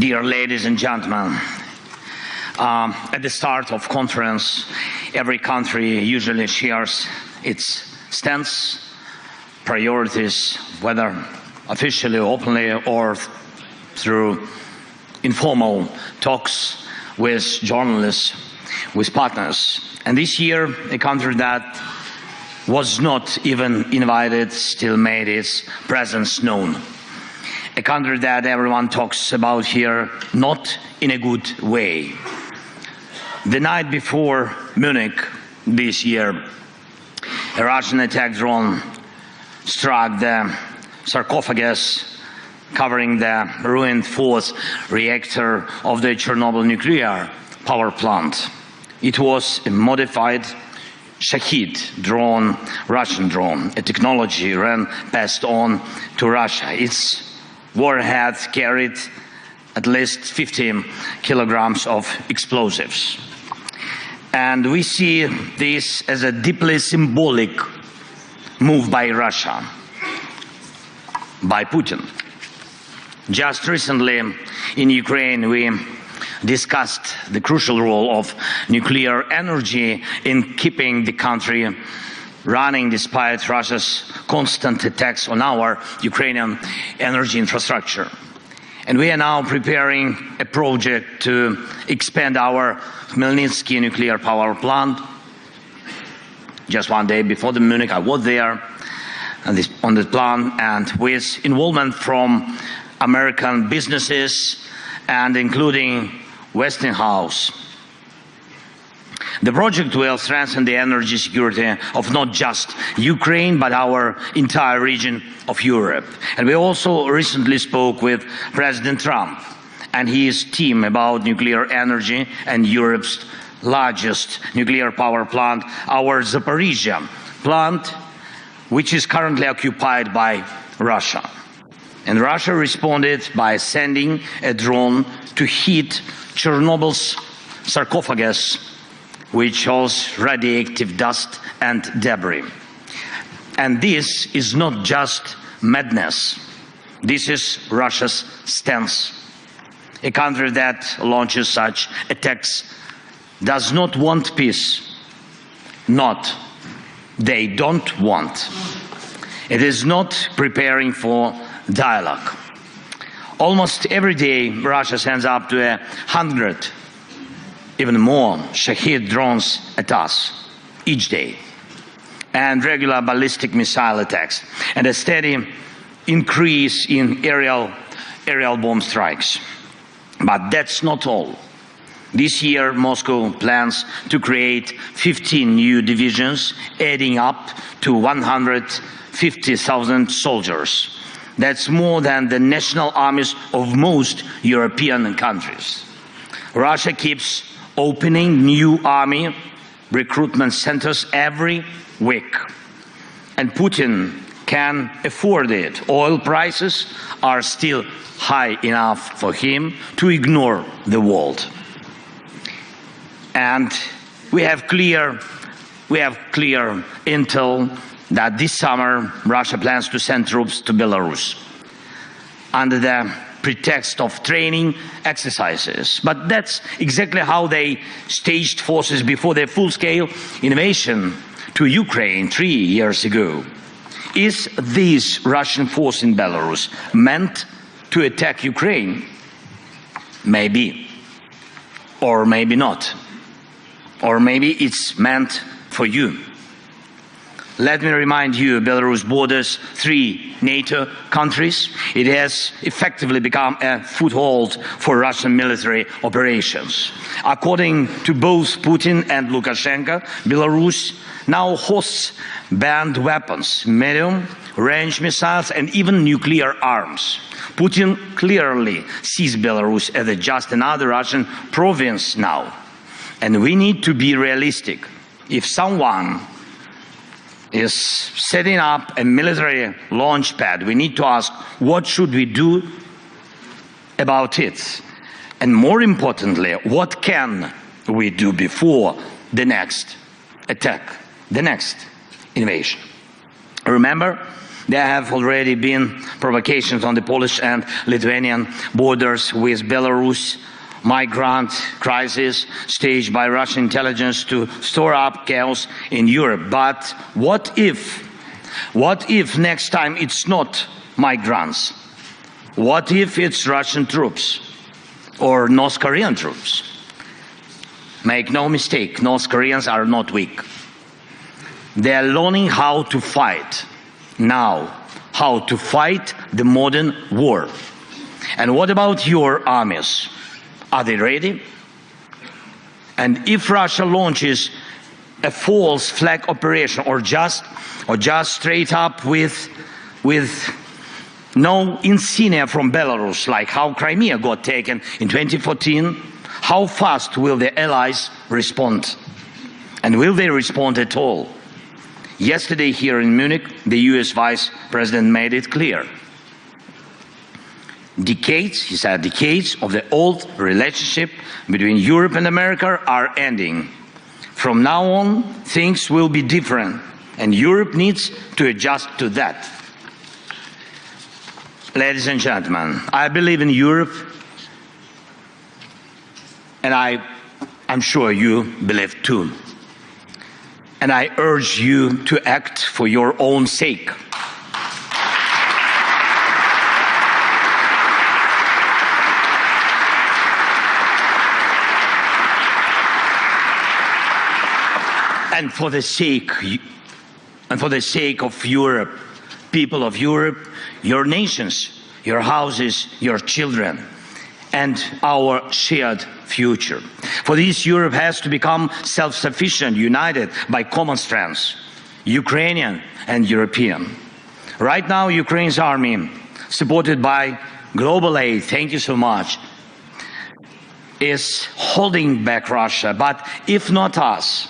Dear ladies and gentlemen, at the start of conference, every country usually shares its stance, priorities, whether officially, openly, or through informal talks with journalists, with partners. And this year, a country that was not even invited still made its presence known. A country that everyone talks about here, not in a good way. The night before Munich this year, a Russian attack drone struck the sarcophagus covering the ruined fourth reactor of the Chernobyl nuclear power plant. It was a modified Shahid drone, Russian drone, a technology passed on to Russia. Its warhead carried at least 50 kilograms of explosives. And we see this as a deeply symbolic move by Russia, by Putin. Just recently in Ukraine, we discussed the crucial role of nuclear energy in keeping the country running despite Russia's constant attacks on our Ukrainian energy infrastructure. And we are now preparing a project to expand our Khmelnytsky nuclear power plant. Just one day before the Munich, I was there on the plant, and with involvement from American businesses and including Westinghouse. The project will strengthen the energy security of not just Ukraine, but our entire region of Europe. And we also recently spoke with President Trump and his team about nuclear energy and Europe's largest nuclear power plant, our Zaporizhzhia plant, which is currently occupied by Russia. And Russia responded by sending a drone to hit Chernobyl's sarcophagus, which shows radioactive dust and debris. And this is not just madness. This is Russia's stance. A country that launches such attacks does not want peace. They don't want. It is not preparing for dialogue. Almost every day, Russia sends up to 100, even more, Shahid drones at us each day, and regular ballistic missile attacks, and a steady increase in aerial bomb strikes. But that's not all. This year, Moscow plans to create 15 new divisions, adding up to 150,000 soldiers. That's more than the national armies of most European countries. Russia keeps opening new army recruitment centers every week. And Putin can afford it. Oil prices are still high enough for him to ignore the world. And we have clear intel that this summer Russia plans to send troops to Belarus under the pretext of training exercises. But that's exactly how they staged forces before their full-scale invasion to Ukraine 3 years ago. Is this Russian force in Belarus meant to attack Ukraine? Maybe. Or maybe not. Or maybe it's meant for you. Let me remind you, Belarus borders 3 NATO countries. It has effectively become a foothold for Russian military operations. According to both Putin and Lukashenko, Belarus now hosts banned weapons, medium-range missiles, and even nuclear arms. Putin clearly sees Belarus as just another Russian province now. And we need to be realistic. If someone is setting up a military launch pad, we need to ask, what should we do about it? And more importantly, what can we do before the next attack, the next invasion? Remember There have already been provocations on the Polish and Lithuanian borders with Belarus, migrant crisis staged by Russian intelligence to store up chaos in Europe. But what if next time it's not migrants? What if it's Russian troops or North Korean troops? Make no mistake, North Koreans are not weak. They are learning how to fight now, how to fight the modern war. And what about your armies? Are they ready? And if Russia launches a false flag operation or just straight up with no insignia from Belarus, like how Crimea got taken in 2014, how fast will the allies respond? And will they respond at all? Yesterday here in Munich, the US Vice President made it clear. Decades, he said, decades of the old relationship between Europe and America are ending. From now on, things will be different, and Europe needs to adjust to that. Ladies and gentlemen, I believe in Europe, and I'm sure you believe too. And I urge you to act for your own sake. And for the sake of Europe, people of Europe, your nations, your houses, your children, and our shared future. For this, Europe has to become self-sufficient, united by common strengths, Ukrainian and European. Right now, Ukraine's army, supported by global aid, thank you so much, is holding back Russia. But if not us,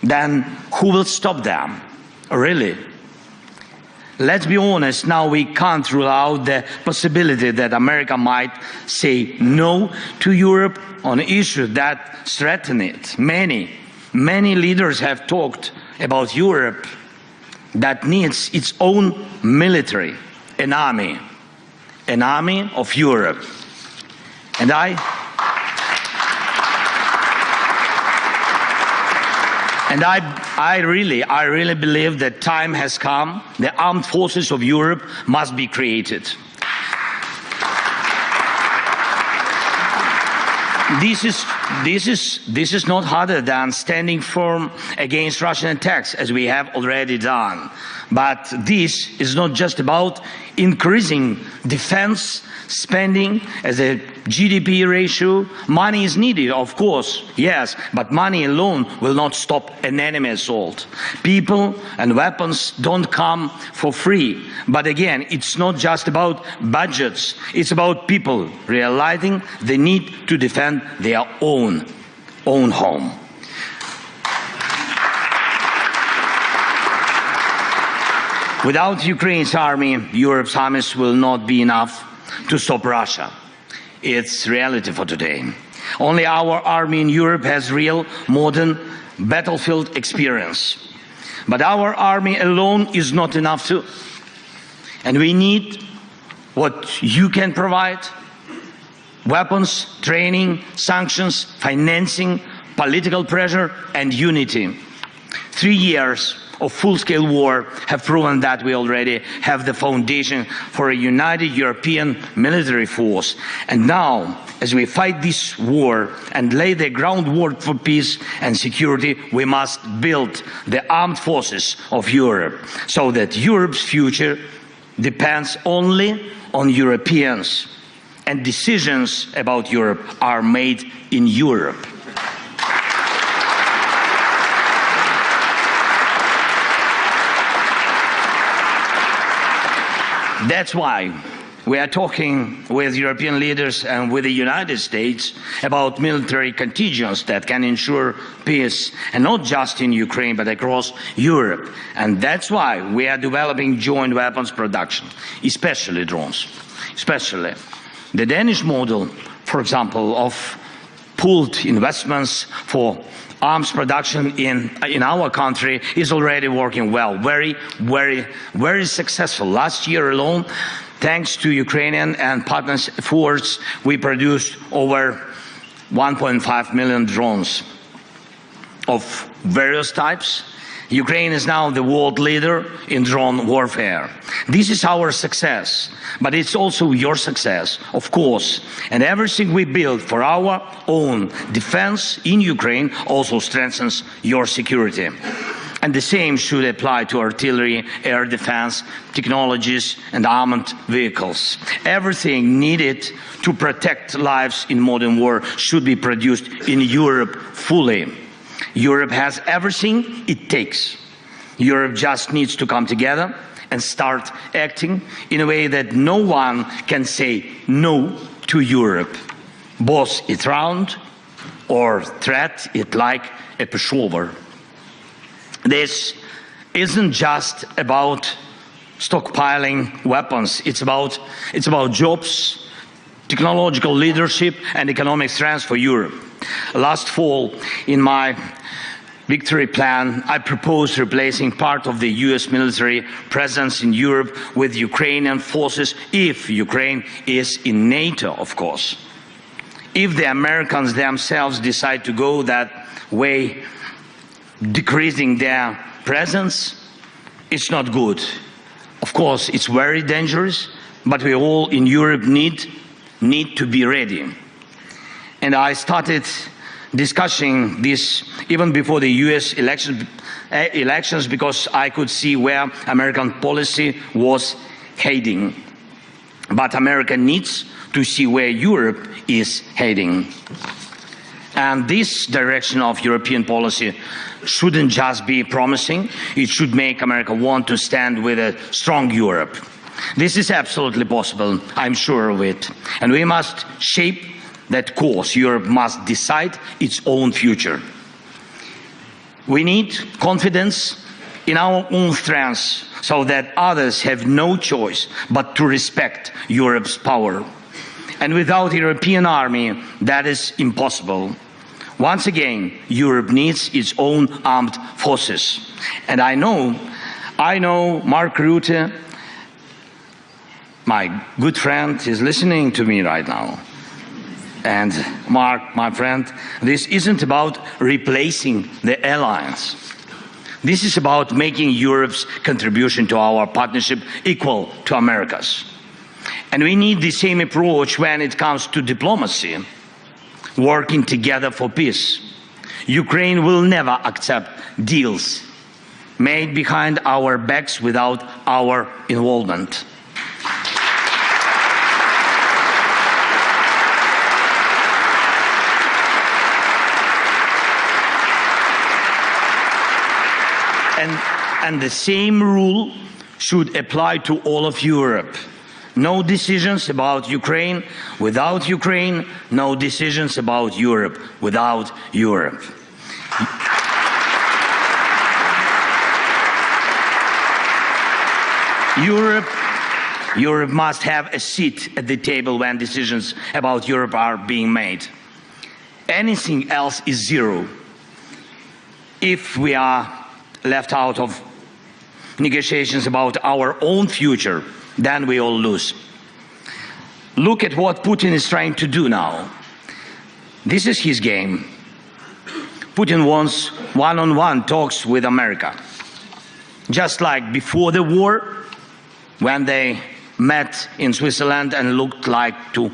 then who will stop them? Really? Let's be honest, now we can't rule out the possibility that America might say no to Europe on issues that threaten it. Many leaders have talked about Europe that needs its own military, an army of Europe. And I really believe that time has come. The armed forces of Europe must be created. This is not harder than standing firm against Russian attacks, as we have already done. But this is not just about increasing defense spending as a GDP ratio. Money is needed, of course, yes, but money alone will not stop an enemy assault. People and weapons don't come for free. But again, it's not just about budgets, it's about people realizing the need to defend their own home. Without Ukraine's army, Europe's armies will not be enough to stop Russia. It's reality for today. Only our army in Europe has real modern battlefield experience. But our army alone is not enough too. And we need what you can provide: weapons, training, sanctions, financing, political pressure, and unity. 3 years of full-scale war have proven that we already have the foundation for a united European military force. And now, as we fight this war and lay the groundwork for peace and security, we must build the armed forces of Europe so that Europe's future depends only on Europeans, and decisions about Europe are made in Europe. That's why we are talking with European leaders and with the United States about military contingents that can ensure peace, and not just in Ukraine, but across Europe. And that's why we are developing joint weapons production, especially drones. Especially the Danish model, for example, of pooled investments for arms production in our country is already working well, very successful. Last year alone, thanks to Ukrainian and partners' efforts, we produced over 1.5 million drones of various types. Ukraine is now the world leader in drone warfare. This is our success, but it's also your success, of course. And everything we build for our own defense in Ukraine also strengthens your security. And the same should apply to artillery, air defense, technologies, and armored vehicles. Everything needed to protect lives in modern war should be produced in Europe fully. Europe has everything it takes. Europe just needs to come together and start acting in a way that no one can say no to Europe. Boss it round or threat it like a pushover. This isn't just about stockpiling weapons. It's about jobs, technological leadership, and economic strength for Europe. Last fall, in my victory plan, I proposed replacing part of the US military presence in Europe with Ukrainian forces, if Ukraine is in NATO, of course. If the Americans themselves decide to go that way, decreasing their presence, it's not good. Of course, it's very dangerous, but we all in Europe need to be ready. And I started discussing this even before the US elections because I could see where American policy was heading. But America needs to see where Europe is heading. And this direction of European policy shouldn't just be promising, it should make America want to stand with a strong Europe. This is absolutely possible, I'm sure of it. And we must shape that course. Europe must decide its own future. We need confidence in our own strengths so that others have no choice but to respect Europe's power. And without a European army, that is impossible. Once again, Europe needs its own armed forces. And I know Mark Rutte, my good friend, is listening to me right now. And Mark, my friend, this isn't about replacing the alliance. This is about making Europe's contribution to our partnership equal to America's. And we need the same approach when it comes to diplomacy, working together for peace. Ukraine will never accept deals made behind our backs without our involvement. And the same rule should apply to all of Europe. No decisions about Ukraine without Ukraine, no decisions about Europe without Europe. Europe must have a seat at the table when decisions about Europe are being made. Anything else is zero. If we are left out of negotiations about our own future, then we all lose. Look at what Putin is trying to do now. This is his game. Putin wants one-on-one talks with America. Just like before the war, when they met in Switzerland and looked like to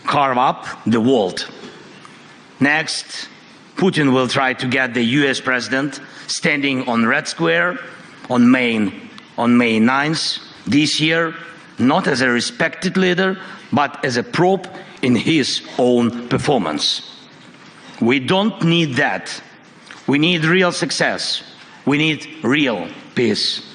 carve up the world. Next, Putin will try to get the US president standing on Red Square on May 9th this year, not as a respected leader, but as a probe in his own performance. We don't need that. We need real success. We need real peace.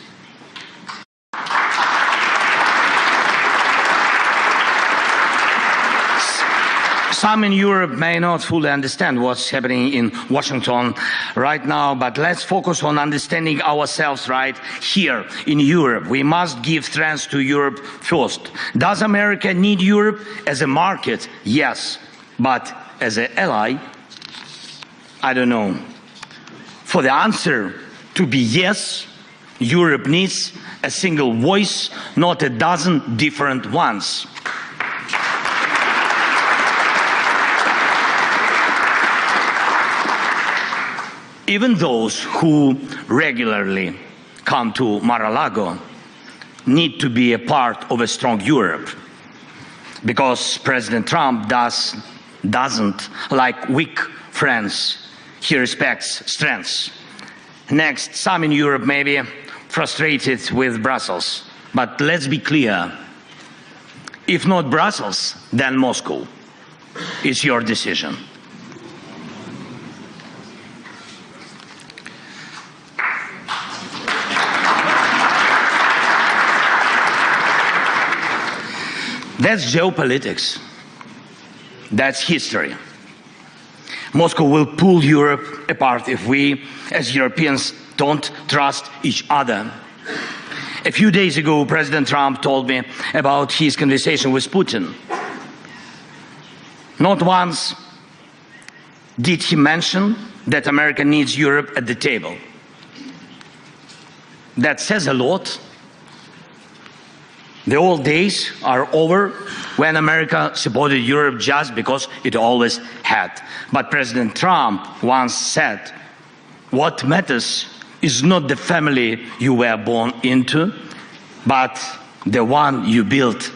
Some in Europe may not fully understand what's happening in Washington right now, but let's focus on understanding ourselves right here in Europe. We must give strength to Europe first. Does America need Europe as a market? Yes, but as an ally? I don't know. For the answer to be yes, Europe needs a single voice, not a dozen different ones. Even those who regularly come to Mar-a-Lago need to be a part of a strong Europe, because President Trump doesn't like weak friends. He respects strengths. Next, some in Europe may be frustrated with Brussels, but let's be clear. If not Brussels, then Moscow. It's your decision. That's geopolitics. That's history. Moscow will pull Europe apart if we, as Europeans, don't trust each other. A few days ago, President Trump told me about his conversation with Putin. Not once did he mention that America needs Europe at the table. That says a lot. The old days are over when America supported Europe just because it always had. But President Trump once said, what matters is not the family you were born into, but the one you built.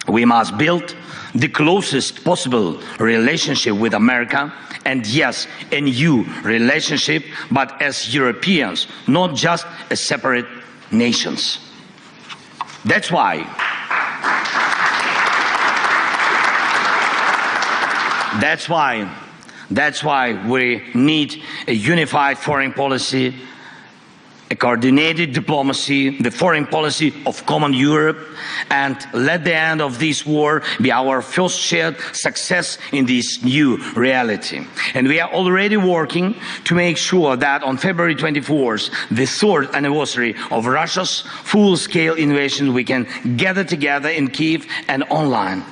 We must build the closest possible relationship with America, and yes, a new relationship, but as Europeans, not just as separate nations. That's why we need a unified foreign policy, a coordinated diplomacy, the foreign policy of common Europe, and let the end of this war be our first shared success in this new reality. And we are already working to make sure that on February 24th, the third anniversary of Russia's full-scale invasion, we can gather together in Kyiv and online.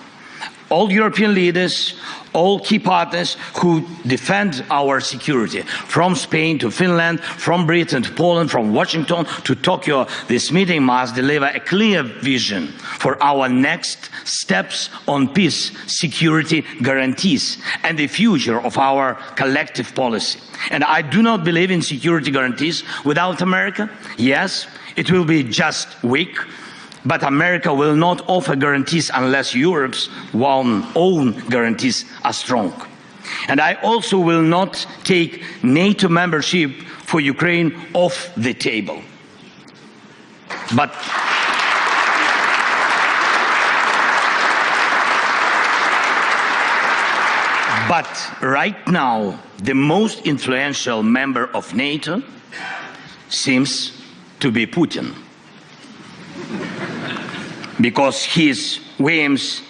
All European leaders, all key partners who defend our security, from Spain to Finland, from Britain to Poland, from Washington to Tokyo, this meeting must deliver a clear vision for our next steps on peace, security guarantees, and the future of our collective policy. And I do not believe in security guarantees without America. Yes, it will be just weak. But America will not offer guarantees unless Europe's own guarantees are strong. And I also will not take NATO membership for Ukraine off the table. But right now, the most influential member of NATO seems to be Putin, because his whims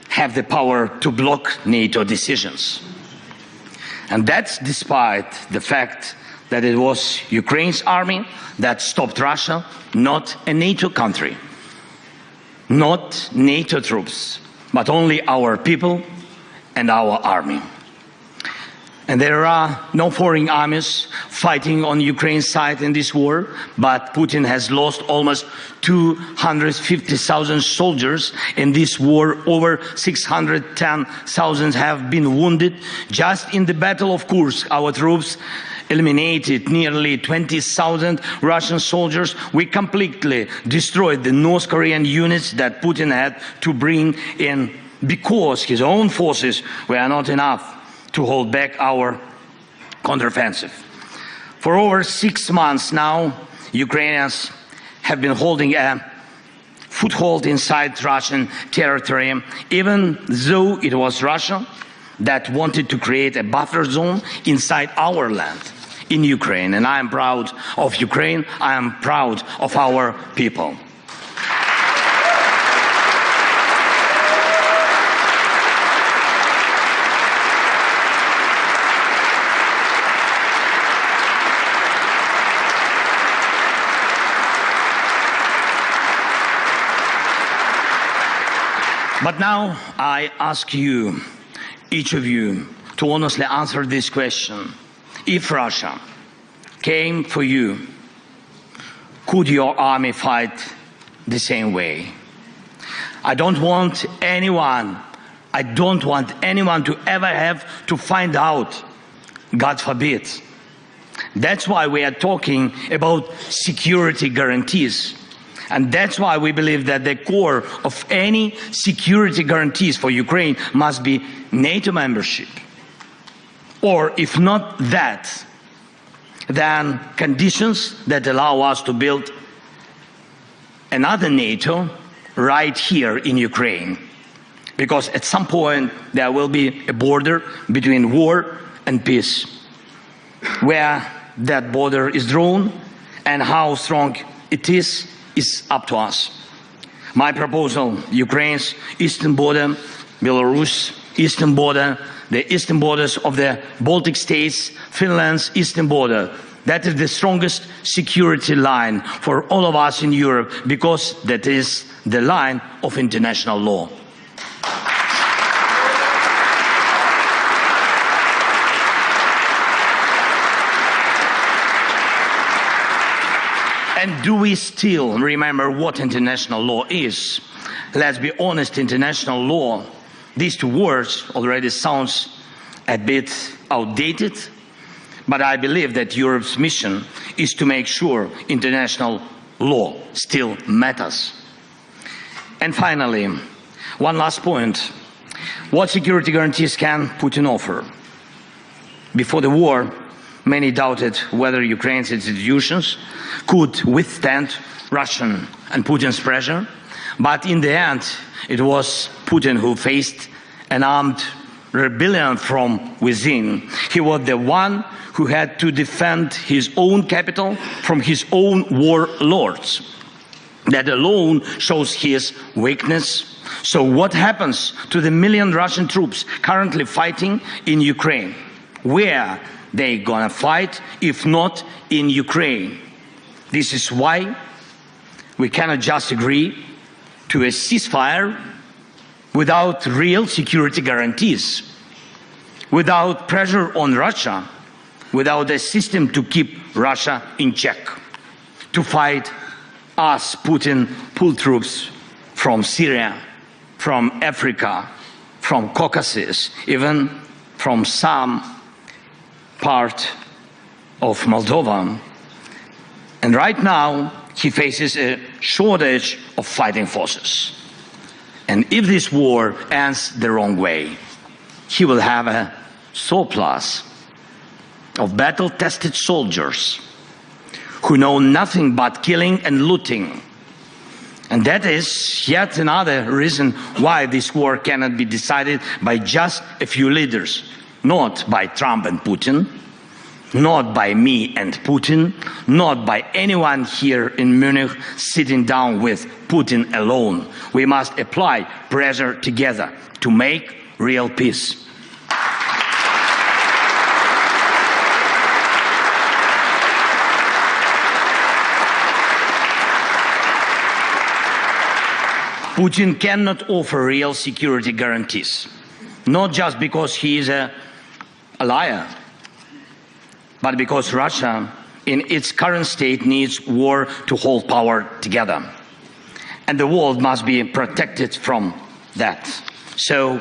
have the power to block NATO decisions. And that's despite the fact that it was Ukraine's army that stopped Russia, not a NATO country, not NATO troops, but only our people and our army. And there are no foreign armies fighting on Ukraine's side in this war, but Putin has lost almost 250,000 soldiers in this war. Over 610,000 have been wounded. Just in the Battle of Kursk, our troops eliminated nearly 20,000 Russian soldiers. We completely destroyed the North Korean units that Putin had to bring in because his own forces were not enough to hold back our counteroffensive. For over 6 months now, Ukrainians have been holding a foothold inside Russian territory, even though it was Russia that wanted to create a buffer zone inside our land in Ukraine. And I am proud of Ukraine. I am proud of our people. But now I ask you, each of you to honestly answer this question. If Russia came for you, could your army fight the same way? I don't want anyone to ever have to find out, God forbid. That's why we are talking about security guarantees. And that's why we believe that the core of any security guarantees for Ukraine must be NATO membership. Or if not that, then conditions that allow us to build another NATO right here in Ukraine. Because at some point there will be a border between war and peace. Where that border is drawn and how strong it is up to us. My proposal: Ukraine's eastern border, Belarus eastern border, the eastern borders of the Baltic states, Finland's eastern border. That is the strongest security line for all of us in Europe, because that is the line of international law. And do we still remember what international law is? Let's be honest, international law, these two words already sounds a bit outdated, but I believe that Europe's mission is to make sure international law still matters. And finally, one last point. What security guarantees can Putin offer? Before the war, many doubted whether Ukraine's institutions could withstand Russian and Putin's pressure, but in the end, it was Putin who faced an armed rebellion from within. He was the one who had to defend his own capital from his own warlords. That alone shows his weakness. So what happens to the million Russian troops currently fighting in Ukraine? Where they gonna fight if not in Ukraine? This is why we cannot just agree to a ceasefire without real security guarantees, without pressure on Russia, without a system to keep Russia in check. To fight us, Putin pulled troops from Syria, from Africa, from Caucasus, even from some part of Moldova. And right now, he faces a shortage of fighting forces. And if this war ends the wrong way, he will have a surplus of battle-tested soldiers who know nothing but killing and looting. And that is yet another reason why this war cannot be decided by just a few leaders, not by Trump and Putin, not by me and Putin, not by anyone here in Munich sitting down with Putin alone. We must apply pressure together to make real peace. Putin cannot offer real security guarantees, not just because he is a liar, but because Russia, in its current state, needs war to hold power together. And the world must be protected from that. So,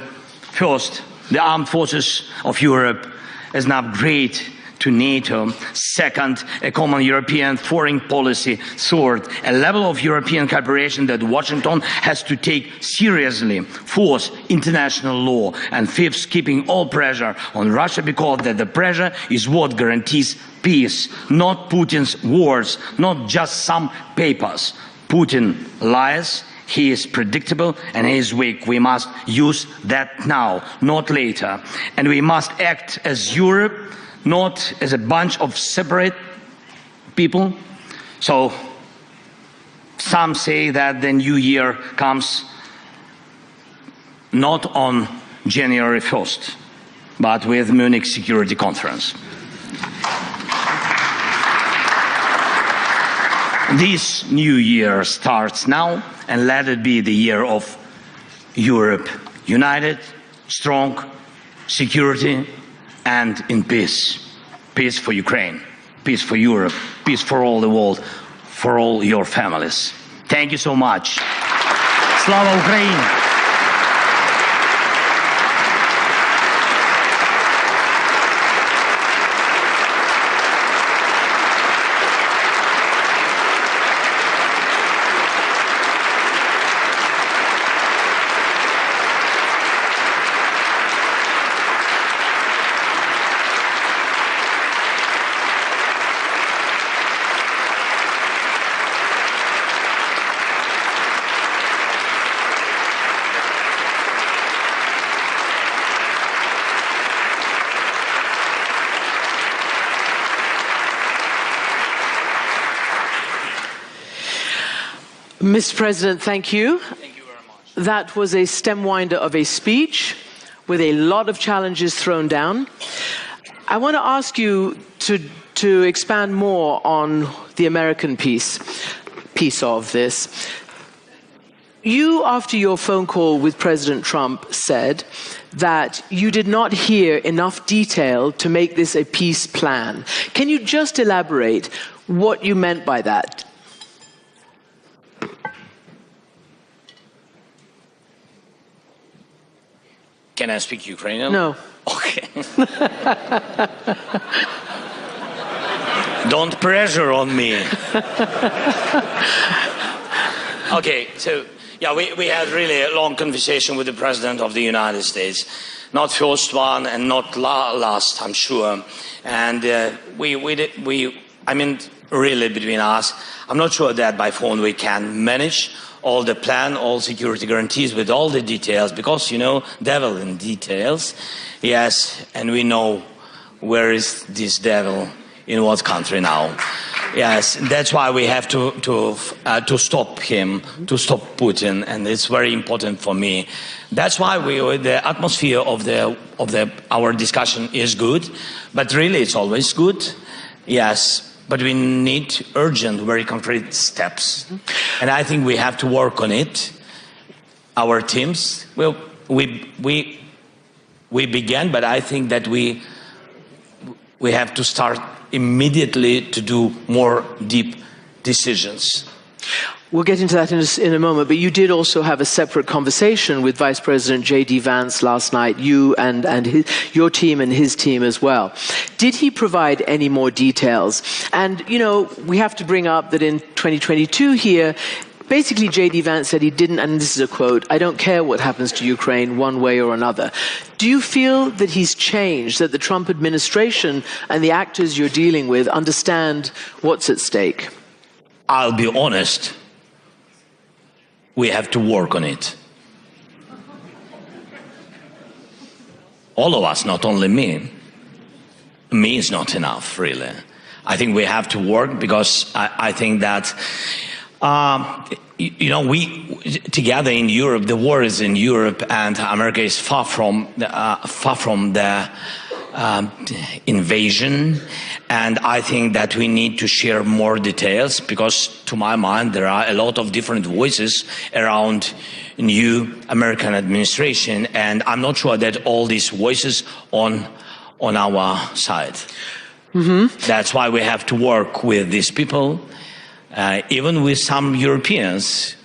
first, the armed forces of Europe as an upgrade to NATO. Second, a common European foreign policy. Third, a level of European cooperation that Washington has to take seriously. Fourth, international law. And fifth, keeping all pressure on Russia, because that the pressure is what guarantees peace, not Putin's words, not just some papers. Putin lies. He is predictable and he is weak. We must use that now, not later. And we must act as Europe, not as a bunch of separate people. So some say that the new year comes not on January 1st, but with Munich Security Conference. This new year starts now, and let it be the year of Europe united, strong, security, and in peace. Peace for Ukraine, peace for Europe, peace for all the world, for all your families. Thank you so much. Slava Ukraini! Mr. President, thank you. Thank you very much. That was a stem-winder of a speech with a lot of challenges thrown down. I want to ask you to expand more on the American piece of this. You, after your phone call with President Trump, said that you did not hear enough detail to make this a peace plan. Can you just elaborate what you meant by that? Can I speak Ukrainian? No. Okay. Don't pressure on me. Okay, so yeah, we had really a long conversation with the President of the United States. Not first one and not last, I'm sure. And I mean, really between us, I'm not sure that by phone we can manage all the plan, all security guarantees with all the details, because, you know, devil in details. Yes, and we know where is this devil, in what country now. Yes, that's why we have to stop him, to stop Putin, and it's very important for me. That's why the atmosphere of our discussion is good, but really it's always good. Yes. But we need urgent, very concrete steps. And I think we have to work on it. Our teams, well, we began, but I think that we have to start immediately to do more deep decisions. We'll get into that in a moment, but you did also have a separate conversation with Vice President J.D. Vance last night, you and your team and his team as well. Did he provide any more details? And, you know, we have to bring up that in 2022 here, basically J.D. Vance said he didn't, and this is a quote, "I don't care what happens to Ukraine one way or another." Do you feel that he's changed, that the Trump administration and the actors you're dealing with understand what's at stake? I'll be honest. We have to work on it. All of us, not only me. Me is not enough, really. I think we have to work because I think that, you know, we together in Europe, the war is in Europe, and America is far from the invasion. And I think that we need to share more details because, to my mind, there are a lot of different voices around new American administration, and I'm not sure that all these voices on our side. Mm-hmm. That's why we have to work with these people, even with some Europeans.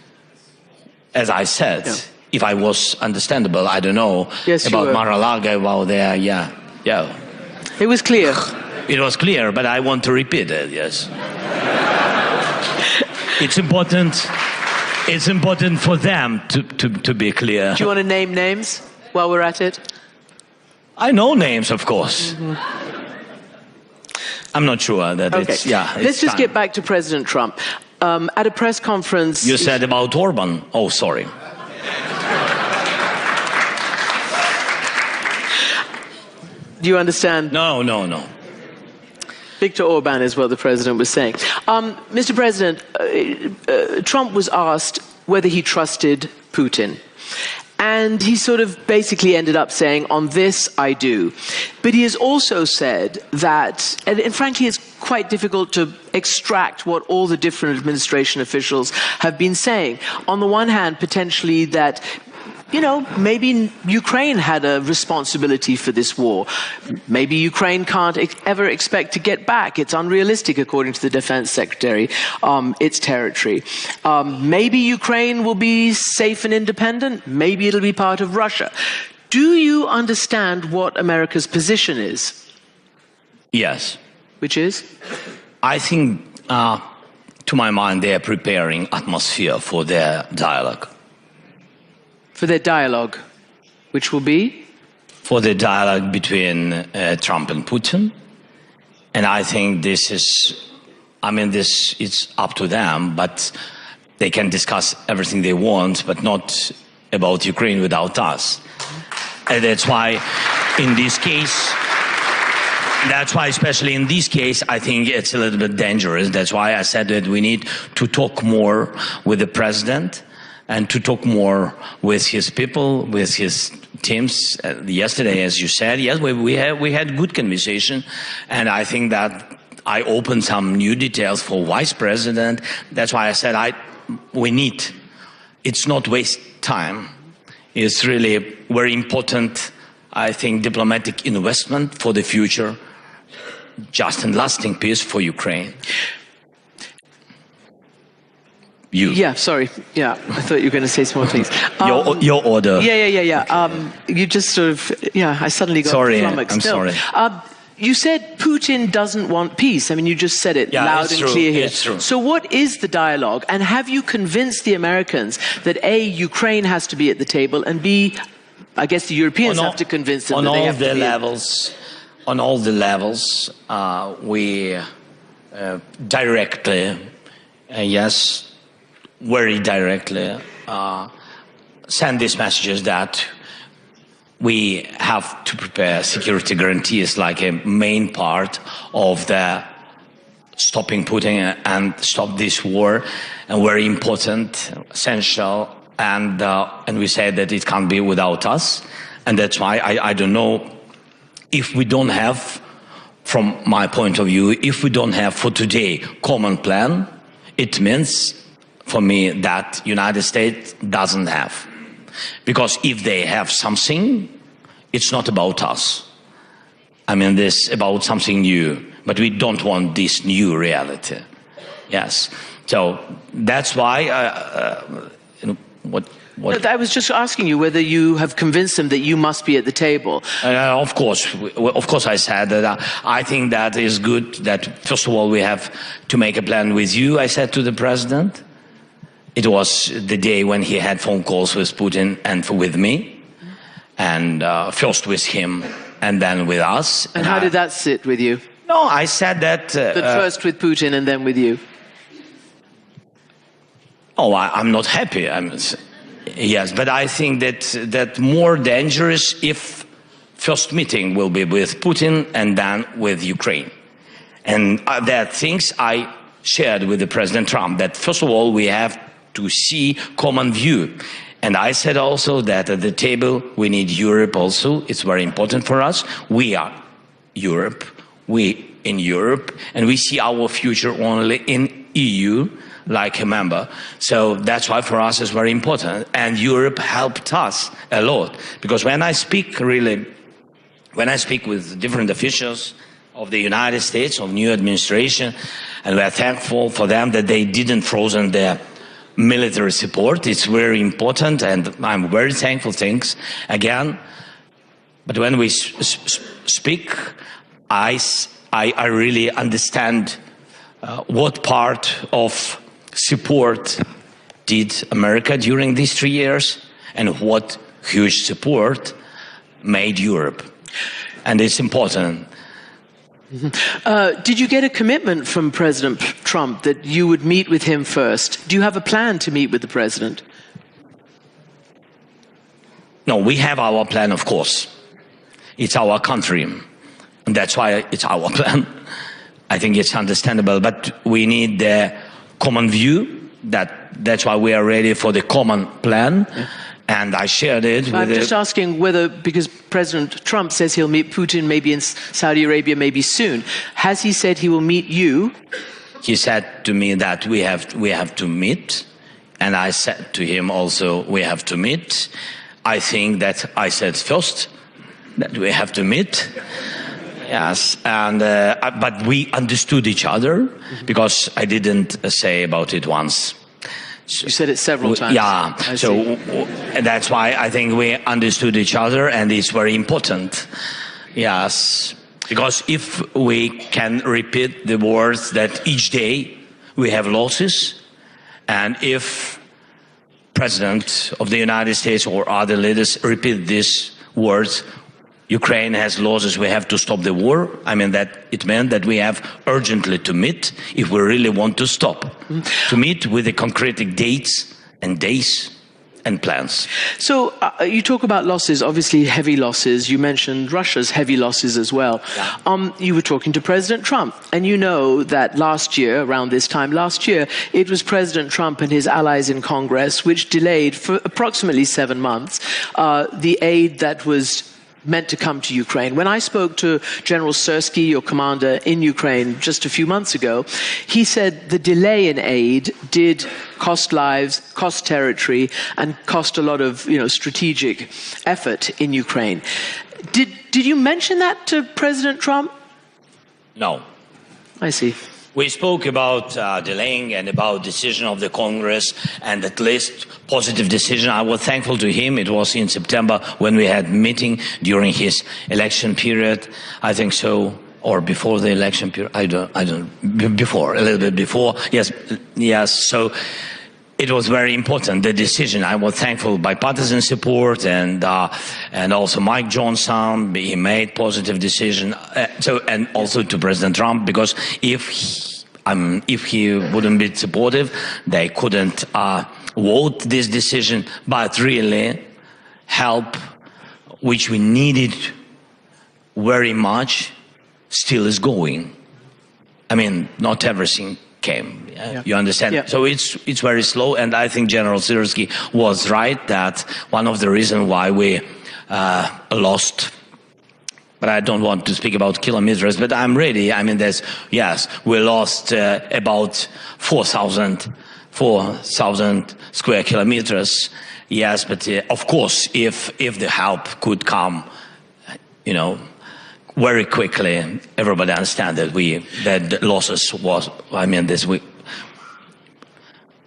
As I said, if I was understandable, I don't know, yes, about Mar-a-Lago, about there, yeah. It was clear. It was clear, but I want to repeat it, yes. It's important for them to be clear. Do you want to name names while we're at it? I know names, of course. Mm-hmm. I'm not sure that it's, Let's just get back to President Trump. At a press conference... You said about Orban. Oh, sorry. Do you understand? No. Viktor Orban is what the president was saying. Mr. President, Trump was asked whether he trusted Putin. And he sort of basically ended up saying, on this, I do. But he has also said that, and frankly, it's quite difficult to extract what all the different administration officials have been saying. On the one hand, potentially that you know, maybe Ukraine had a responsibility for this war. Maybe Ukraine can't ever expect to get back. It's unrealistic, according to the defense secretary, its territory. Maybe Ukraine will be safe and independent. Maybe it'll be part of Russia. Do you understand what America's position is? Yes. Which is? I think, to my mind, they are preparing atmosphere for their dialogue. For their dialogue, which will be? For the dialogue between Trump and Putin. And I think this is, it's up to them, but they can discuss everything they want, but not about Ukraine without us. And that's why, in this case, especially in this case, I think it's a little bit dangerous. That's why I said that we need to talk more with the president and to talk more with his people, with his teams. Yesterday, as you said, yes, we had good conversation, and I think that I opened some new details for vice president. That's why I said it's not waste time. It's really very important, I think, diplomatic investment for the future, just and lasting peace for Ukraine. Yeah, sorry. Yeah, I thought you were going to say some more things. Your order. Yeah. You just sort of, I suddenly got flummoxed. I'm sorry. You said Putin doesn't want peace. I mean, you just said it loud and clear here. It's true. So what is the dialogue? And have you convinced the Americans that A, Ukraine has to be at the table, and B, I guess the Europeans have to convince them that they have to be on all the levels, we directly, very directly, send these messages that we have to prepare security guarantees like a main part of the stopping Putin and stop this war, and very important, essential, and we say that it can't be without us, and that's why I don't know if we don't have, from my point of view, if we don't have for today common plan, it means for me that United States doesn't have. Because if they have something, it's not about us. This about something new, but we don't want this new reality. Yes. So that's why, I was just asking you whether you have convinced them that you must be at the table. Of course I said that I think that is good, that first of all we have to make a plan with you, I said to the president. It was the day when he had phone calls with Putin and with me, and first with him and then with us. And how did that sit with you? No, I said that... first with Putin and then with you? I'm not happy. Yes, but I think that more dangerous if first meeting will be with Putin and then with Ukraine. And there are things I shared with the President Trump, that first of all we have to see common view. And I said also that at the table we need Europe also. It's very important for us. We are Europe, we in Europe, and we see our future only in EU, like a member. So that's why for us it's very important. And Europe helped us a lot. Because when I speak with different officials of the United States, of new administration, and we're thankful for them that they didn't frozen their military support. It's very important, and I'm very thankful, thanks again. But when we speak, I really understand what part of support did America during these 3 years, and what huge support made Europe. And it's important. Did you get a commitment from President Trump that you would meet with him first? Do you have a plan to meet with the president? No, we have our plan, of course. It's our country, and that's why it's our plan. I think it's understandable, but we need the common view. That's why we are ready for the common plan. Yeah. And I shared it with... I'm just asking whether, because President Trump says he'll meet Putin maybe in Saudi Arabia maybe soon, has he said he will meet you? He said to me that we have to meet, and I said to him also we have to meet. I think that I said first that we have to meet. Yes, and but we understood each other because I didn't say about it once. You said it several times. Yeah, so that's why I think we understood each other, and it's very important. Yes, because if we can repeat the words that each day we have losses, and if President of the United States or other leaders repeat these words, Ukraine has losses, we have to stop the war. I mean, that it meant that we have urgently to meet if we really want to stop. To meet with the concrete dates and days and plans. So you talk about losses, obviously heavy losses. You mentioned Russia's heavy losses as well. Yeah. You were talking to President Trump, and you know that last year, around this time last year, it was President Trump and his allies in Congress which delayed for approximately 7 months the aid that was meant to come to Ukraine. When I spoke to General Syrskyi, your commander in Ukraine, just a few months ago, he said the delay in aid did cost lives, cost territory, and cost a lot of strategic effort in Ukraine. Did you mention that to President Trump? No. I see. We spoke about delaying and about decision of the Congress, and at least positive decision. I was thankful to him. It was in September when we had meeting during his election period. I think so, or before the election period. I don't. Before, a little bit before. Yes. So it was very important, the decision. I was thankful bipartisan support and also Mike Johnson. He made positive decision. And also to President Trump, because if he wouldn't be supportive, they couldn't vote this decision. But really, help, which we needed very much, still is going. I mean, not everything came. Yeah. You understand? Yeah. So it's very slow, and I think General Syrskyi was right that one of the reasons why we lost, but I don't want to speak about kilometers, but I'm ready. I mean, we lost about 4,000 square kilometers. Yes, but of course, if the help could come, very quickly, everybody understand that the losses was. I mean,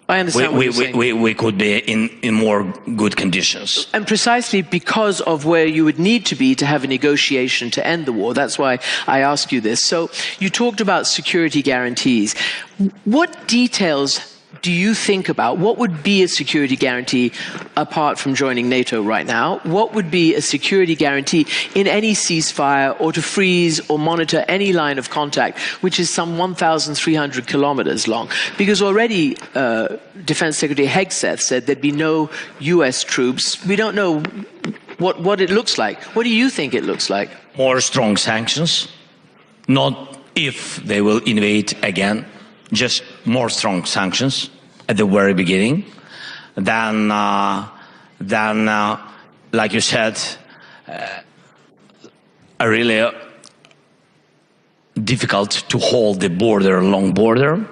I understand what you're saying. We could be in more good conditions. And precisely because of where you would need to be to have a negotiation to end the war. That's why I ask you this. So you talked about security guarantees. What details do you think about? What would be a security guarantee apart from joining NATO right now? What would be a security guarantee in any ceasefire or to freeze or monitor any line of contact, which is some 1,300 kilometers long? Because already Defense Secretary Hegseth said there'd be no US troops. We don't know what it looks like. What do you think it looks like? More strong sanctions, not if they will invade again. Just more strong sanctions at the very beginning. Then, like you said, really difficult to hold the border, long border.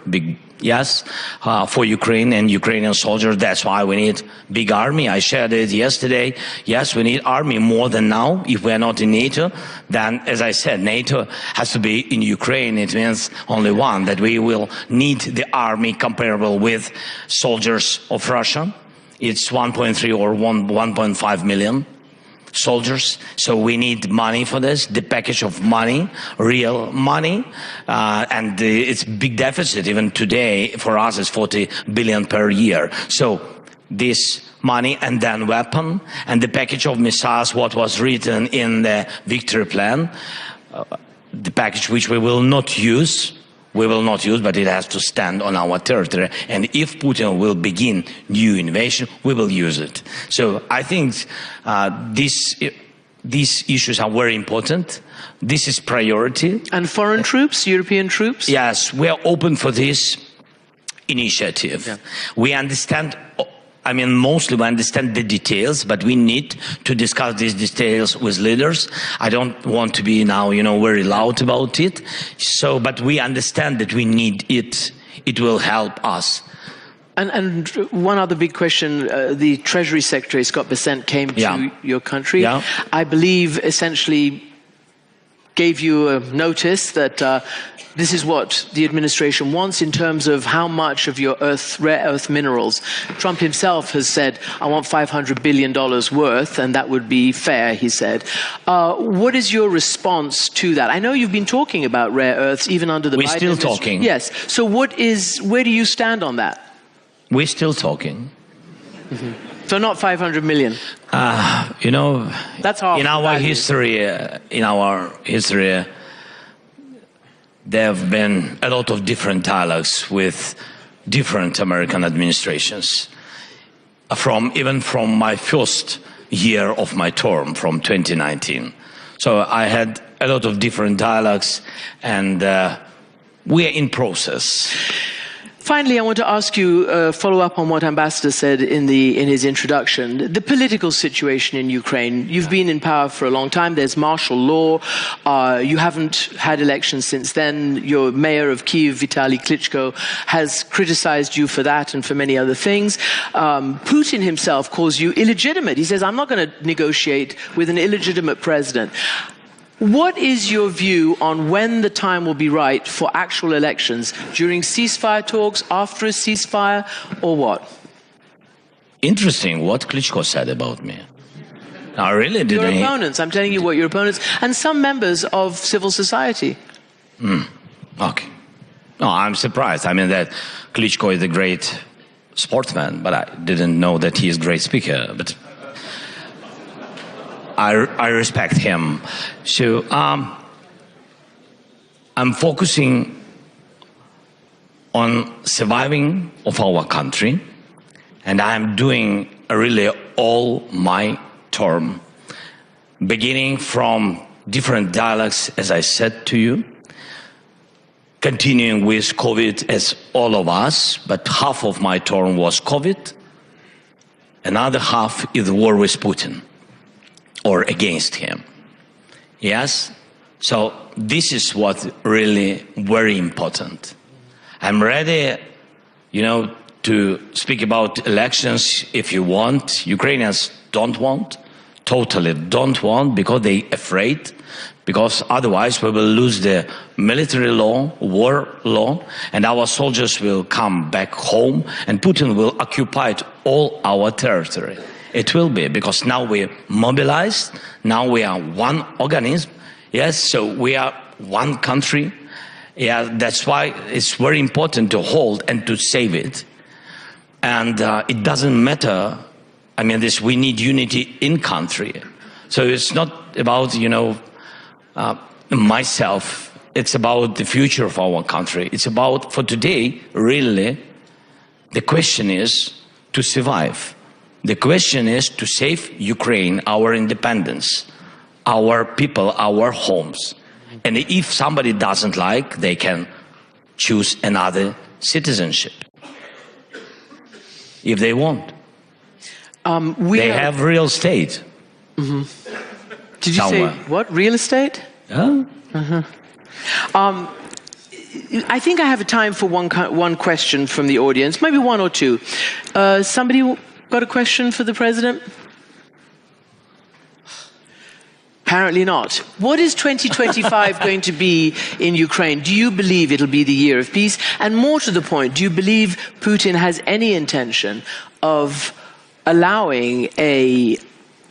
For Ukraine and Ukrainian soldiers. That's why we need big army. I shared it yesterday. Yes, we need army more than now. If we are not in NATO, then, as I said, NATO has to be in Ukraine. It means only one, that we will need the army comparable with soldiers of Russia. It's 1.3 or 1.5 million soldiers. So we need money for this, the package of money, real money, and it's big deficit. Even today, for us, it's 40 billion per year. So this money and then weapon and the package of missiles, what was written in the victory plan, the package which we will not use, but it has to stand on our territory. And if Putin will begin new invasion, we will use it. So I think these issues are very important. This is priority. And foreign troops, European troops? Yes, we are open for this initiative. Yeah. We understand. I mean, mostly we understand the details, but we need to discuss these details with leaders. I don't want to be now, very loud about it. So, but we understand that we need it. It will help us And one other big question, the Treasury Secretary, Scott Bessent, came to your country. Yeah. I believe essentially gave you a notice that this is what the administration wants in terms of how much of your rare earth minerals. Trump himself has said, I want $500 billion worth, and that would be fair, he said. What is your response to that? I know you've been talking about rare earths even under the Biden administration. We're still talking. Yes. So where do you stand on that? We're still talking. Mm-hmm. So not 500 million. You know, that's half in our history, there have been a lot of different dialogues with different American administrations. Even from my first year of my term, from 2019. So I had a lot of different dialogues, and we are in process. Finally, I want to ask you, follow up on what Ambassador said in his introduction. The political situation in Ukraine. You've been in power for a long time. There's martial law. You haven't had elections since then. Your mayor of Kyiv, Vitaly Klitschko, has criticized you for that and for many other things. Putin himself calls you illegitimate. He says, I'm not going to negotiate with an illegitimate president. What is your view on when the time will be right for actual elections? During ceasefire talks, after a ceasefire, or what? Interesting what Klitschko said about me. I really didn't. Your opponents, I'm telling you what your opponents, and some members of civil society. Okay. No, I'm surprised. I mean that Klitschko is a great sportsman, but I didn't know that he is a great speaker. But I respect him. So I'm focusing on surviving of our country, and I'm doing really all my term, beginning from different dialogues, as I said to you, continuing with COVID as all of us, but half of my term was COVID, another half is the war with Putin, or against him. Yes? So this is what really very important. I'm ready, to speak about elections if you want. Ukrainians don't want, totally don't want, because they're afraid, because otherwise we will lose the military law, war law, and our soldiers will come back home, and Putin will occupy all our territory. It will be, because now we're mobilized, now we are one organism, yes, so we are one country. Yeah, that's why it's very important to hold and to save it. And it doesn't matter, we need unity in country. So it's not about, myself, it's about the future of our country. It's about, for today, really, the question is to survive. The question is to save Ukraine, our independence, our people, our homes. And if somebody doesn't like, they can choose another citizenship. If they want. They have real estate. Mm-hmm. Did you somewhere. say, what, real estate? Yeah. Mm-hmm. I think I have time for one question from the audience, maybe one or two. Somebody got a question for the president? Apparently not. What is 2025 going to be in Ukraine? Do you believe it'll be the year of peace? And more to the point, do you believe Putin has any intention of allowing an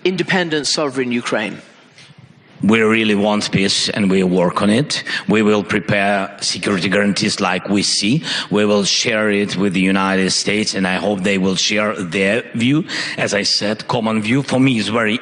independent, sovereign Ukraine? We really want peace, and we work on it. We will prepare security guarantees like we see. We will share it with the United States, and I hope they will share their view. As I said, common view for me is very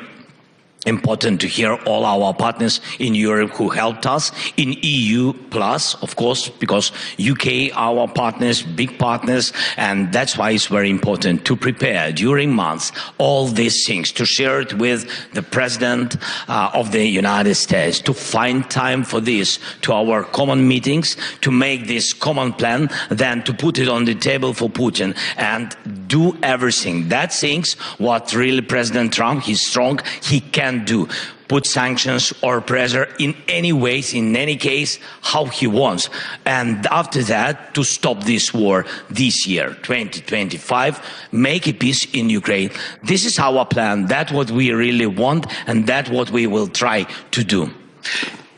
important to hear all our partners in Europe who helped us, in EU plus, of course, because UK, our partners, big partners, and that's why it's very important to prepare during months all these things, to share it with the President of the United States, to find time for this, to our common meetings, to make this common plan, then to put it on the table for Putin and do everything. That things what really President Trump, he's strong, he can can do. Put sanctions or pressure in any ways, in any case, how he wants. And after that, to stop this war this year, 2025, make a peace in Ukraine. This is our plan. That's what we really want, and that's what we will try to do.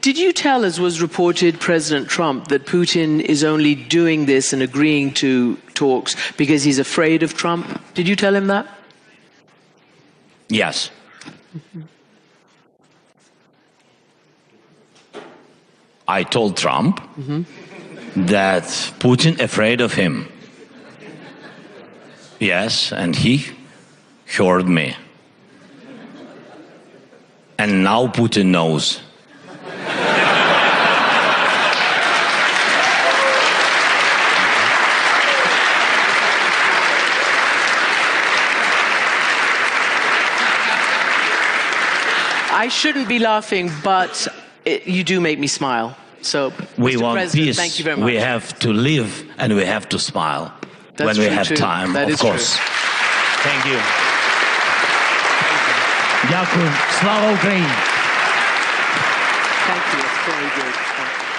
Did you tell, as was reported, President Trump, that Putin is only doing this and agreeing to talks because he's afraid of Trump? Did you tell him that? Yes. I told Trump that Putin afraid of him. Yes, and he heard me. And now Putin knows. I shouldn't be laughing, but you do make me smile. So, we Mr. want President, peace. thank you very much. We have to live and we have to smile. That's when we true have too. time, That of is course. true. Thank you. Дякую. Слава Україні! Thank you. It's very good. Thank you.